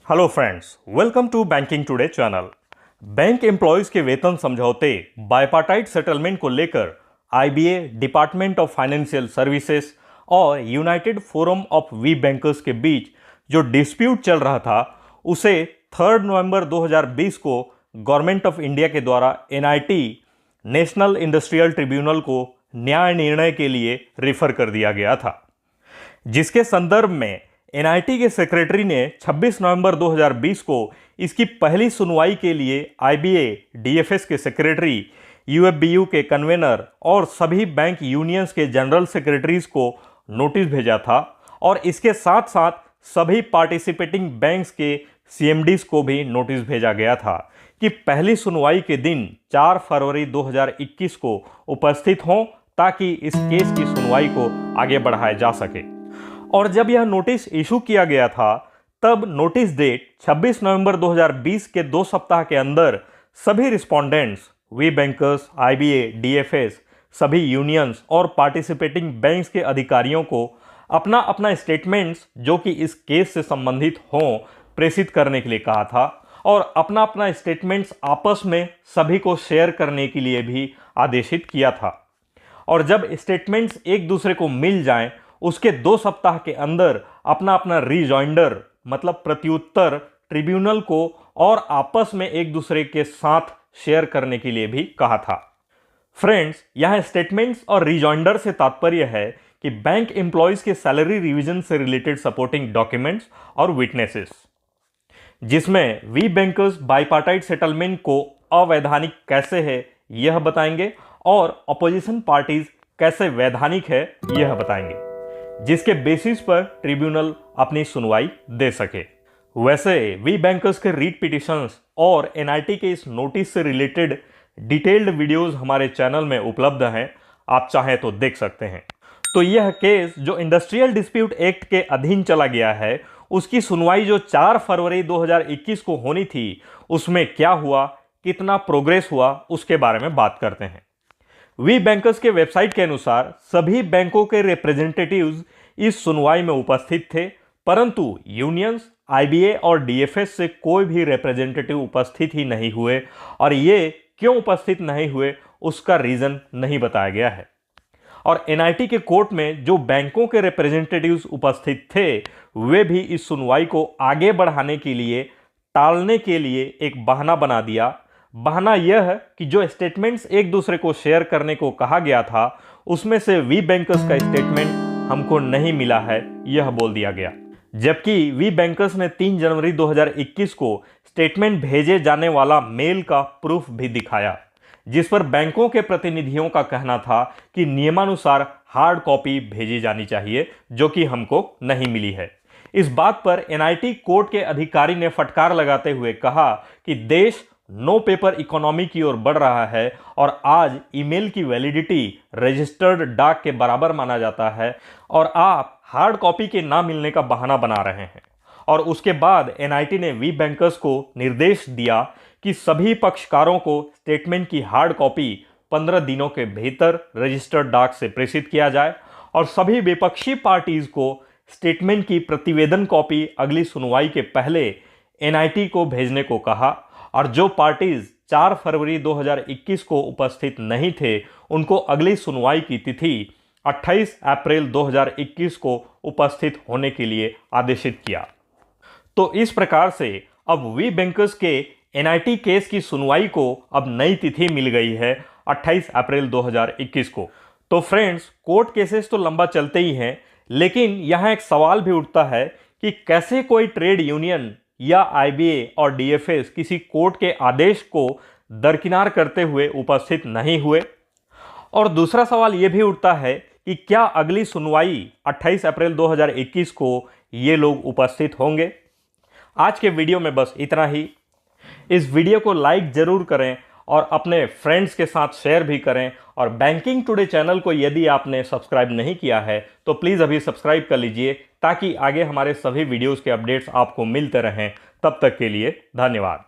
Hello friends, welcome to banking today channel. Bank employees के वेतन समझौते बायपार्टाइट सेटलमेंट को लेकर IBA, department of financial services और United Forum of we bankers के बीच जो डिस्प्यूट चल रहा था उसे 3 नवंबर 2020 को गवर्नमेंट ऑफ इंडिया के द्वारा एनआईटी नेशनल इंडस्ट्रियल ट्रिब्यूनल को न्याय निर्णय के लिए रेफर कर दिया गया था, जिसके संदर्भ में एनआईटी के सेक्रेटरी ने 26 नवंबर 2020 को इसकी पहली सुनवाई के लिए आईबीए, डीएफएस के सेक्रेटरी, यूएफबीयू के कन्वेनर और सभी बैंक यूनियंस के जनरल सेक्रेटरीज को नोटिस भेजा था और इसके साथ साथ सभी पार्टिसिपेटिंग बैंक्स के सीएमडीज को भी नोटिस भेजा गया था कि पहली सुनवाई के दिन 4 फरवरी 2021 को उपस्थित हों ताकि इस केस की सुनवाई को आगे बढ़ाया जा सके। और जब यह नोटिस इशू किया गया था तब नोटिस डेट 26 नवंबर 2020 के 2 सप्ताह के अंदर सभी respondents, we bankers, IBA, DFS, सभी यूनियंस और पार्टिसिपेटिंग बैंक्स के अधिकारियों को अपना अपना स्टेटमेंट्स जो कि इस केस से संबंधित हों प्रेषित करने के लिए कहा था और अपना अपना स्टेटमेंट्स आपस में सभी को शेयर करने के लिए भी आदेशित किया था। और जब स्टेटमेंट्स एक दूसरे को मिल जाएं उसके 2 सप्ताह के अंदर अपना अपना रिजॉइंडर मतलब प्रत्युत्तर ट्रिब्यूनल को और आपस में एक दूसरे के साथ शेयर करने के लिए भी कहा था। फ्रेंड्स, यहां स्टेटमेंट्स और रिजॉइंडर से तात्पर्य है कि बैंक एम्प्लॉयज के सैलरी रिवीजन से रिलेटेड सपोर्टिंग डॉक्यूमेंट्स और विटनेसेस, जिसमें वी बैंकर्स बाइपार्टाइट सेटलमेंट को अवैधानिक कैसे है यह बताएंगे और अपोजिशन पार्टीज कैसे वैधानिक है यह बताएंगे, जिसके बेसिस पर ट्रिब्यूनल अपनी सुनवाई दे सके। वैसे वी बैंकर्स के रीट पिटिशंस और एनआईटी के इस नोटिस से रिलेटेड डिटेल्ड वीडियोस हमारे चैनल में उपलब्ध हैं, आप चाहें तो देख सकते हैं। तो यह केस जो इंडस्ट्रियल डिस्प्यूट एक्ट के अधीन चला गया है उसकी सुनवाई जो 4 फरवरी 2021 को होनी थी उसमें क्या हुआ, कितना प्रोग्रेस हुआ, उसके बारे में बात करते हैं। वी बैंकर्स के वेबसाइट के अनुसार सभी बैंकों के रिप्रेजेंटेटिव्स इस सुनवाई में उपस्थित थे, परंतु यूनियंस, आईबीए और डीएफएस से कोई भी रिप्रेजेंटेटिव उपस्थित ही नहीं हुए और ये क्यों उपस्थित नहीं हुए उसका रीजन नहीं बताया गया है। और एनआईटी के कोर्ट में जो बैंकों के रिप्रेजेंटेटिव्स उपस्थित थे वे भी इस सुनवाई को आगे बढ़ाने के लिए, टालने के लिए एक बहाना बना दिया। बहाना यह कि जो स्टेटमेंट्स एक दूसरे को शेयर करने को कहा गया था उसमें से वी बैंकर्स का स्टेटमेंट हमको नहीं मिला है यह बोल दिया गया, जबकि वी बैंकर्स ने 3 जनवरी 2021 को स्टेटमेंट भेजे जाने वाला मेल का प्रूफ भी दिखाया, जिस पर बैंकों के प्रतिनिधियों का कहना था कि नियमानुसार हार्ड कॉपी भेजी जानी चाहिए, जो कि हमको नहीं मिली है। इस बात पर एनआईटी कोर्ट के अधिकारी ने फटकार लगाते हुए कहा कि देश नो पेपर इकोनॉमी की ओर बढ़ रहा है और आज ईमेल की वैलिडिटी रजिस्टर्ड डाक के बराबर माना जाता है और आप हार्ड कॉपी के ना मिलने का बहाना बना रहे हैं। और उसके बाद एनआईटी ने वी बैंकर्स को निर्देश दिया कि सभी पक्षकारों को स्टेटमेंट की हार्ड कॉपी 15 दिनों के भीतर रजिस्टर्ड डाक से प्रेषित किया जाए और सभी विपक्षी पार्टीज को स्टेटमेंट की प्रतिवेदन कॉपी अगली सुनवाई के पहले एनआईटी को भेजने को कहा और जो पार्टीज 4 फरवरी 2021 को उपस्थित नहीं थे उनको अगली सुनवाई की तिथि 28 अप्रैल 2021 को उपस्थित होने के लिए आदेशित किया। तो इस प्रकार से अब वी बैंकर्स के एनआईटी केस की सुनवाई को अब नई तिथि मिल गई है 28 अप्रैल 2021 को। तो फ्रेंड्स, कोर्ट केसेस तो लंबा चलते ही हैं, लेकिन यहाँ एक सवाल भी उठता है कि कैसे कोई ट्रेड यूनियन या आईबीए और डीएफएस किसी कोर्ट के आदेश को दरकिनार करते हुए उपस्थित नहीं हुए। और दूसरा सवाल यह भी उठता है कि क्या अगली सुनवाई 28 अप्रैल 2021 को ये लोग उपस्थित होंगे। आज के वीडियो में बस इतना ही। इस वीडियो को लाइक जरूर करें और अपने फ्रेंड्स के साथ शेयर भी करें और बैंकिंग टुडे चैनल को यदि आपने सब्सक्राइब नहीं किया है तो प्लीज़ अभी सब्सक्राइब कर लीजिए ताकि आगे हमारे सभी वीडियोस के अपडेट्स आपको मिलते रहें। तब तक के लिए धन्यवाद।